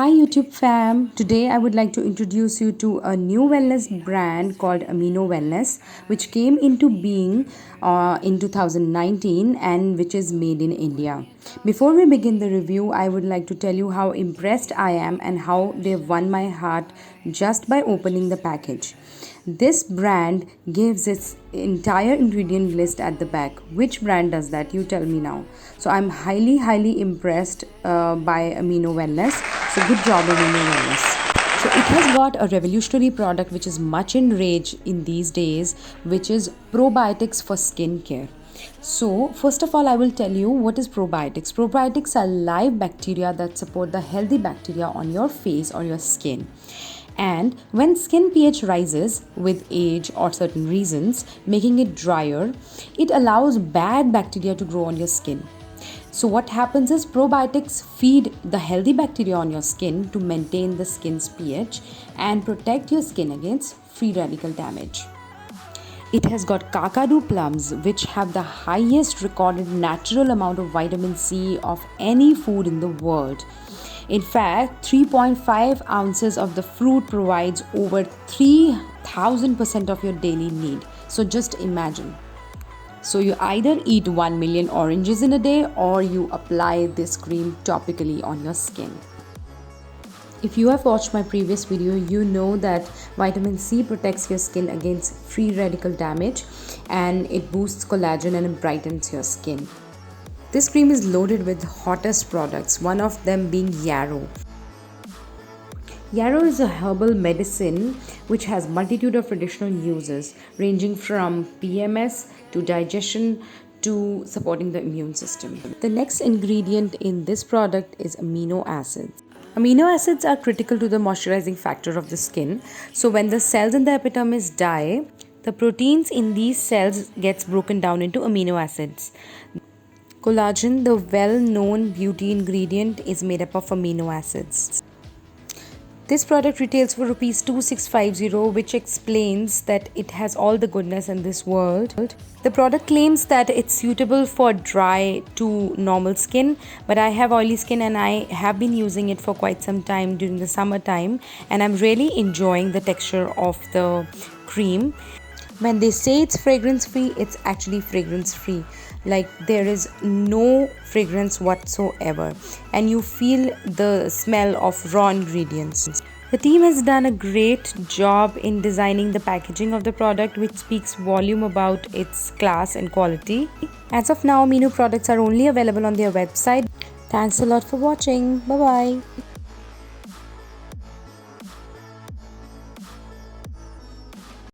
Hi YouTube fam. Today I would like to introduce you to a new wellness brand called Amino Wellness, which came into being in 2019 and which is made in India. Before we begin the review, I would like to tell you how impressed I am and how they've won my heart just by opening the package. This brand gives its entire ingredient list at the back. Which brand does that? You tell me now. So I'm highly impressed by Amino Wellness. So good job, Amino Wellness. So it has got a revolutionary product which is much in rage in these days, which is probiotics for skincare. So, first of all, I will tell you what is probiotics. Probiotics are live bacteria that support the healthy bacteria on your face or your skin. And when skin pH rises with age or certain reasons, making it drier, it allows bad bacteria to grow on your skin. So what happens is probiotics feed the healthy bacteria on your skin to maintain the skin's pH and protect your skin against free radical damage. It has got kakadu plums, which have the highest recorded natural amount of vitamin C of any food in the world. In fact, 3.5 ounces of the fruit provides over 3000% of your daily need. So just imagine. So you either eat 1 million oranges in a day or you apply this cream topically on your skin. If you have watched my previous video, you know that vitamin C protects your skin against free radical damage and it boosts collagen and it brightens your skin. This cream is loaded with hottest products, one of them being yarrow. Yarrow is a herbal medicine which has multitude of traditional uses ranging from PMS to digestion to supporting the immune system. The next ingredient in this product is amino acids. Amino acids are critical to the moisturizing factor of the skin. So when the cells in the epidermis die, the proteins in these cells gets broken down into amino acids. Collagen, the well-known beauty ingredient, is made up of amino acids. This product retails for Rs 2650, which explains that it has all the goodness in this world. The product claims that it's suitable for dry to normal skin, but I have oily skin and I have been using it for quite some time during the summertime and I'm really enjoying the texture of the cream. When they say it's fragrance free, it's actually fragrance free. Like there is no fragrance whatsoever and you feel the smell of raw ingredients. The team has done a great job in designing the packaging of the product, which speaks volume about its class and quality. As of now, Amino products are only available on their website. Thanks a lot for watching. Bye bye.